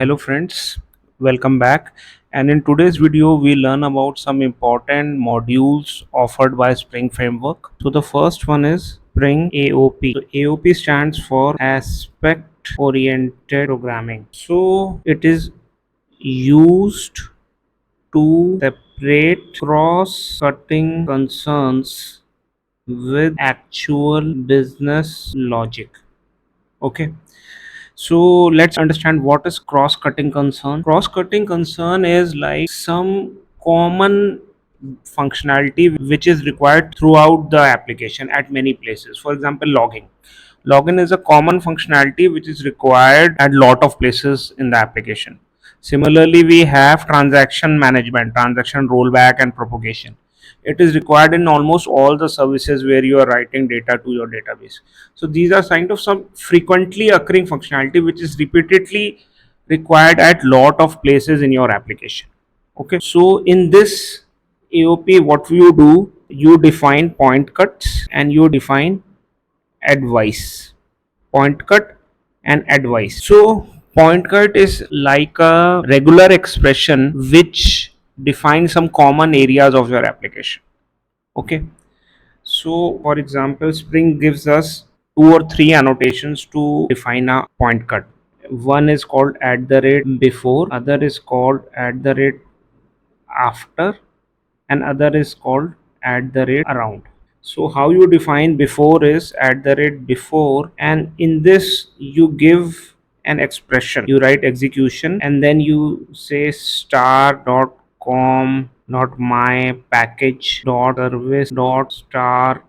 Hello friends, welcome back. And in today's video, we learn about some important modules offered by Spring Framework. So the first one is Spring AOP. So AOP stands for Aspect Oriented Programming. So it is used to separate cross-cutting concerns with actual business logic. Okay. So let's understand what is cross-cutting concern. Cross-cutting concern is like some common functionality which is required throughout the application at many places. For example, logging. Login is a common functionality which is required at lot of places in the application. Similarly, we have transaction management, transaction rollback and propagation. It is required in almost all the services where you are writing data to your database. So these are kind of some frequently occurring functionality which is repeatedly required at lot of places in your application. Okay, so in this AOP, what you do, you define point cuts and you define advice. Point cut and advice. So point cut is like a regular expression which defines some common areas of your application. Okay, so for example, Spring gives us 2 or 3 annotations to define a point cut. One is called at the rate before, other is called at the rate after, and other is called at the rate around. So how you define before is at the rate before, and in this you give an expression. You write execution and then you say star.com dot my package dot service dot star,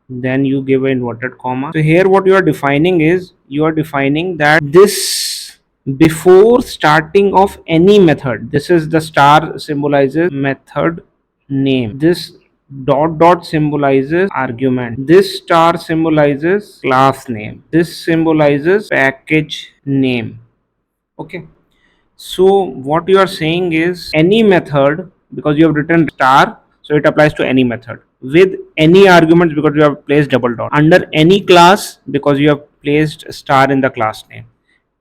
then you give an inverted comma. So here what you are defining is, you are defining that this before starting of any method, this is the star symbolizes method name, this dot symbolizes argument, this star symbolizes class name, this symbolizes package name. Okay, so what you are saying is any method, because you have written star, so it applies to any method, with any arguments because you have placed double dot, under any class because you have placed star in the class name,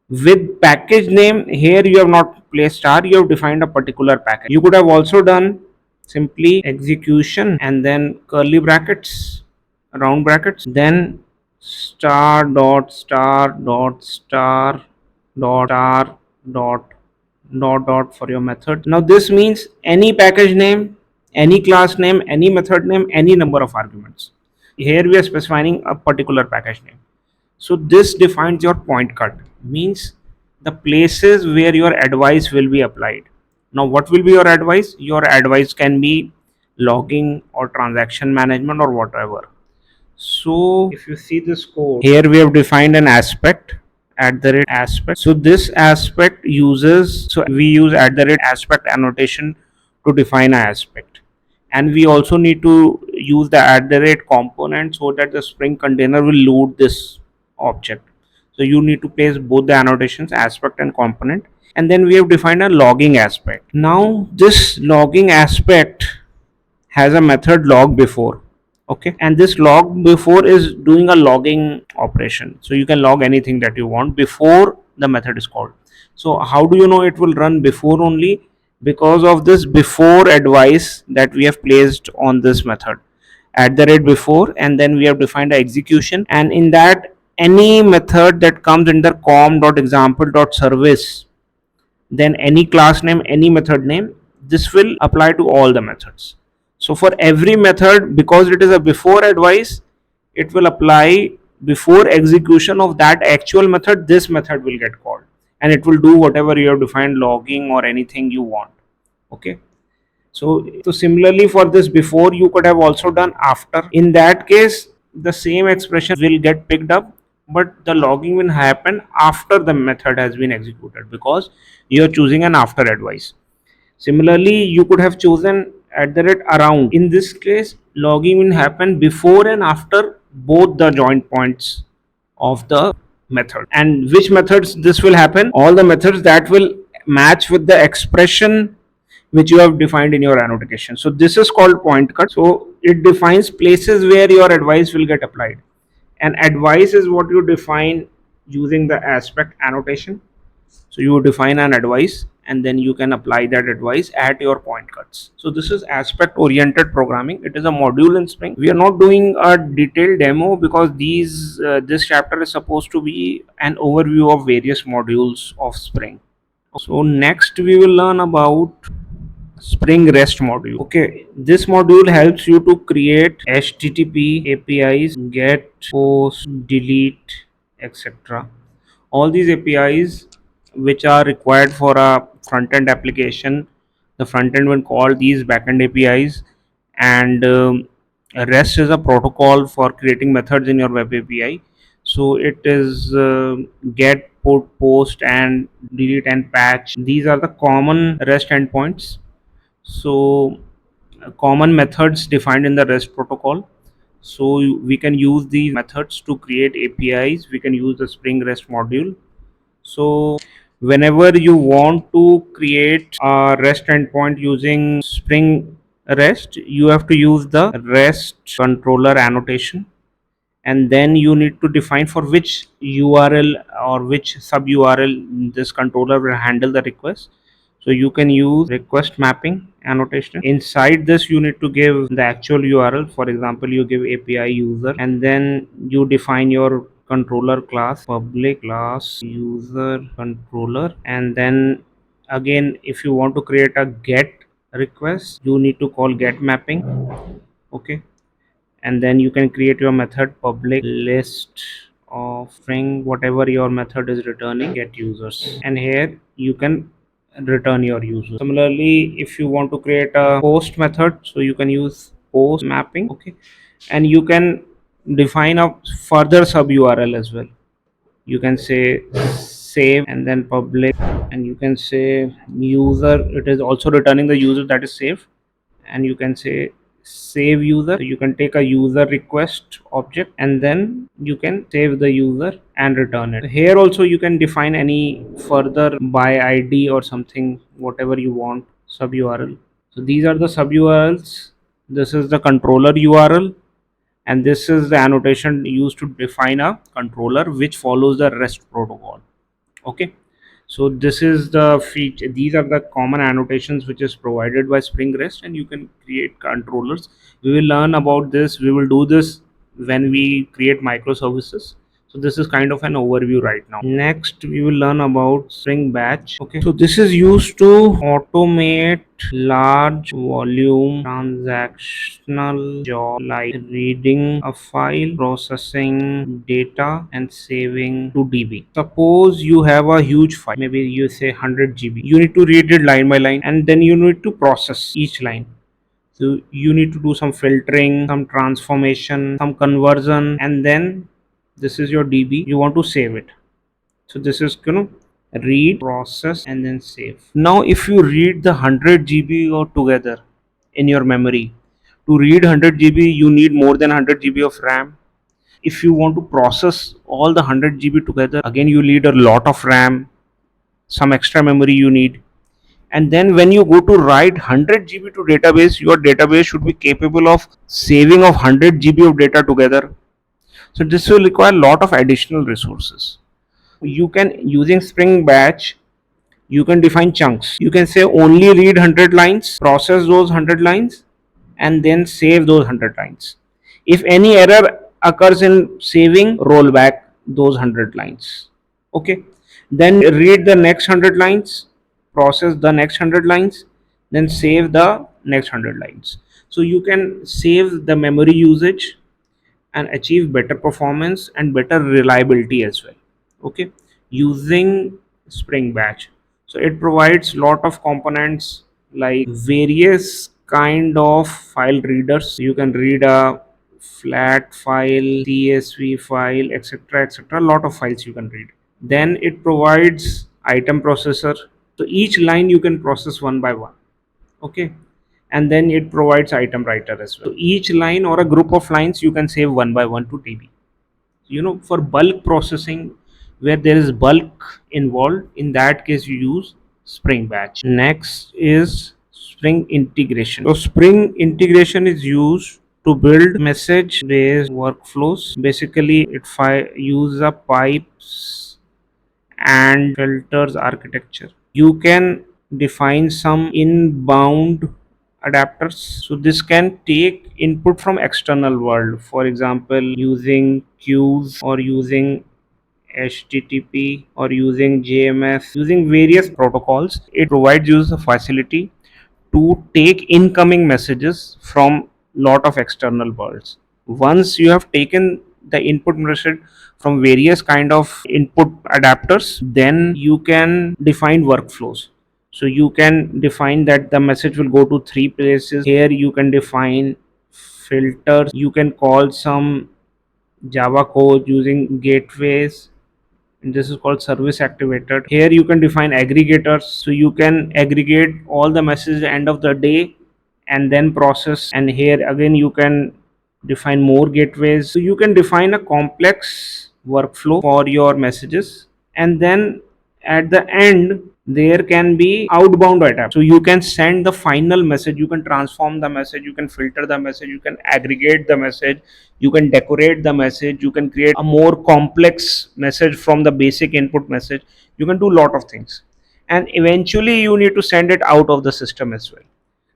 with package name, here you have not placed star, you have defined a particular package. You could have also done simply execution and then curly brackets, round brackets, then star dot star dot for your method. Now this means any package name, any class name, any method name, any number of arguments. Here we are specifying a particular package name. So this defines your point cut, means the places where your advice will be applied. Now what will be your advice? Your advice can be logging or transaction management or whatever. So if you see this code, here we have defined an aspect, at the rate aspect. So this aspect uses, so we use at the rate aspect annotation to define an aspect, and we also need to use the at the rate component so that the Spring container will load this object. So you need to place both the annotations, aspect and component, and then we have defined a logging aspect. Now this logging aspect has a method log before. Okay, and this log before is doing a logging operation, so you can log anything that you want before the method is called. So how do you know it will run before? Only because of this before advice that we have placed on this method, at the rate before, and then we have defined the execution, and in that any method that comes under com.example.service, then any class name, any method name, this will apply to all the methods. So for every method, because it is a before advice, it will apply before execution of that actual method, this method will get called and it will do whatever you have defined, logging or anything you want. Okay, so similarly for this before, you could have also done after. In that case, the same expression will get picked up, but the logging will happen after the method has been executed because you are choosing an after advice. Similarly, you could have chosen at the rate around. In this case, logging will happen before and after both the joint points of the method. And which methods this will happen? All the methods that will match with the expression which you have defined in your annotation. So this is called point cut. So it defines places where your advice will get applied. And advice is what you define using the aspect annotation. So you define an advice and then you can apply that advice at your point cuts. So this is aspect oriented programming. It is a module in Spring. We are not doing a detailed demo because this chapter is supposed to be an overview of various modules of Spring. So next we will learn about Spring REST module. Okay, this module helps you to create HTTP APIs, get, post, delete, etc. All these APIs which are required for a front end application, the front end will call these backend APIs, and REST is a protocol for creating methods in your web API. So it is get, put, post, and delete and patch. These are the common REST endpoints. So common methods defined in the REST protocol. So we can use these methods to create APIs. We can use the Spring REST module. So whenever you want to create a REST endpoint using Spring REST, you have to use the REST controller annotation, and then you need to define for which URL or which sub URL this controller will handle the request. So you can use request mapping annotation. Inside this you need to give the actual URL. For example, you give API user and then you define your controller class, public class user controller, and then again if you want to create a get request, you need to call get mapping. Okay, and then you can create your method public list of string whatever your method is returning get users, and here you can return your users. Similarly, if you want to create a post method, so you can use post mapping. Okay, and you can define a further sub URL as well. You can say save and then public, and you can say user, it is also returning the user that is saved, and you can say save user. So you can take a user request object and then you can save the user and return it. Here also you can define any further by id or something, whatever you want, sub URL. So these are the sub URLs. This is the controller URL, and this is the annotation used to define a controller which follows the REST protocol. Okay, so this is the feature. These are the common annotations which is provided by Spring REST, and you can create controllers. We will learn about this. We will do this when we create microservices. So this is kind of an overview right now. Next we will learn about Spring Batch. Okay, so this is used to automate large volume transactional job like reading a file, processing data, and saving to DB. Suppose you have a huge file, maybe you say 100 GB. You need to read it line by line, and then you need to process each line. So you need to do some filtering, some transformation, some conversion, and then this is your DB. You want to save it. So this is read, process, and then save. Now if you read the 100 GB or together in your memory, to read 100 GB you need more than 100 GB of RAM. If you want to process all the 100 GB together, again you need a lot of RAM, some extra memory you need. And then when you go to write 100 GB to database, your database should be capable of saving of 100 GB of data together. So this will require a lot of additional resources. You can, using Spring Batch, you can define chunks. You can say only read 100 lines, process those 100 lines, and then save those 100 lines. If any error occurs in saving, roll back those 100 lines. Okay, then read the next 100 lines, process the next 100 lines, then save the next 100 lines. So you can save the memory usage and achieve better performance and better reliability as well. Okay, using Spring Batch. So it provides lot of components like various kind of file readers. You can read a flat file, CSV file, etc., etc. Lot of files you can read. Then it provides item processor. So each line you can process one by one. Okay, and then it provides item writer as well. So each line or a group of lines you can save one by one to DB. For bulk processing where there is bulk involved, in that case you use Spring Batch. Next is Spring integration. So Spring integration is used to build message based workflows. Basically it uses a pipes and filters architecture. You can define some inbound adapters. So this can take input from external world, for example using queues or using HTTP or using JMS, using various protocols. It provides you the facility to take incoming messages from lot of external worlds. Once you have taken the input message from various kind of input adapters, then you can define workflows. So you can define that the message will go to three places. Here you can define filters, you can call some Java code using gateways, and this is called service activated. Here you can define aggregators, so you can aggregate all the messages at the end of the day and then process. And here again you can define more gateways, so you can define a complex workflow for your messages. And then at the end there can be outbound adapt, so you can send the final message, you can transform the message, you can filter the message, you can aggregate the message, you can decorate the message, you can create a more complex message from the basic input message. You can do a lot of things, and eventually you need to send it out of the system as well.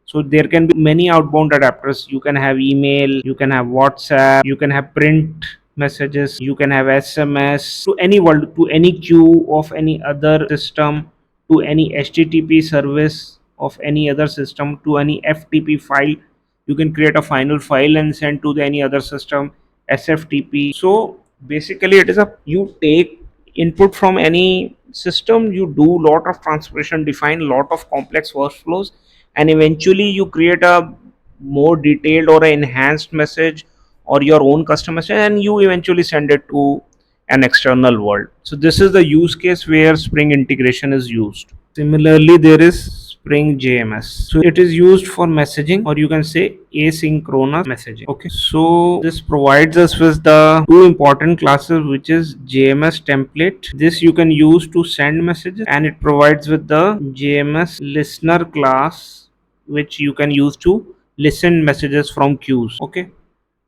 So there can be many outbound adapters. You can have email, you can have WhatsApp, you can have print messages, you can have SMS to any world, to any queue of any other system, to any HTTP service of any other system, to any FTP file. You can create a final file and send to any other system, SFTP. So basically it is a, you take input from any system, you do lot of transformation, define lot of complex workflows, and eventually you create a more detailed or an enhanced message or your own custom message, and you eventually send it to an external world. So this is the use case where Spring integration is used. Similarly, there is Spring JMS. So it is used for messaging, or you can say asynchronous messaging. Okay, so this provides us with the two important classes, which is JmsTemplate. This you can use to send messages, and it provides with the JMS listener class, which you can use to listen messages from queues. Okay,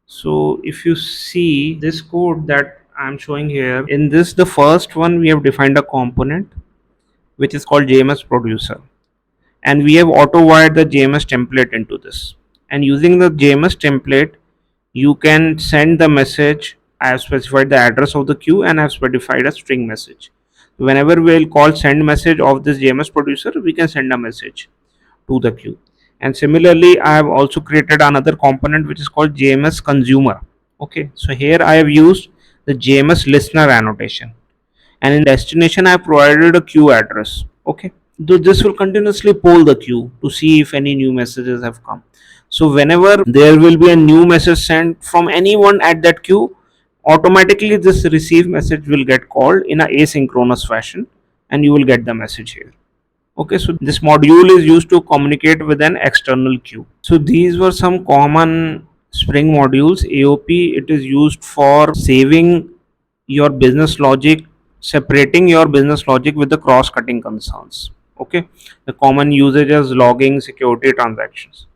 so if you see this code that I'm showing here, in this the first one we have defined a component which is called JMS producer, and we have auto wired the JMS template into this. And using the JMS template you can send the message. I have specified the address of the queue and I have specified a string message. Whenever we will call send message of this JMS producer, we can send a message to the queue. And similarly I have also created another component which is called JMS consumer. Okay, so here I have used the JMS listener annotation, and in destination I have provided a queue address. Okay, so this will continuously poll the queue to see if any new messages have come. So whenever there will be a new message sent from anyone at that queue, automatically this receive message will get called in a asynchronous fashion, and you will get the message here. Okay, so this module is used to communicate with an external queue. So these were some common Spring modules. AOP, it is used for saving your business logic, separating your business logic with the cross-cutting concerns. Okay, the common usages: logging, security, transactions.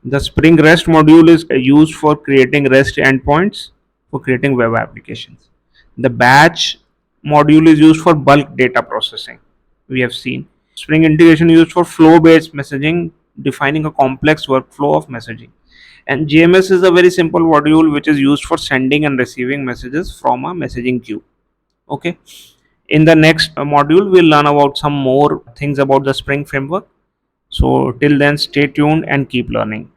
The Spring REST module is used for creating REST endpoints for creating web applications. The batch module is used for bulk data processing. We have seen Spring integration used for flow-based messaging, defining a complex workflow of messaging. And JMS is a very simple module which is used for sending and receiving messages from a messaging queue. Okay, in the next module we'll learn about some more things about the Spring framework. So till then, stay tuned and keep learning.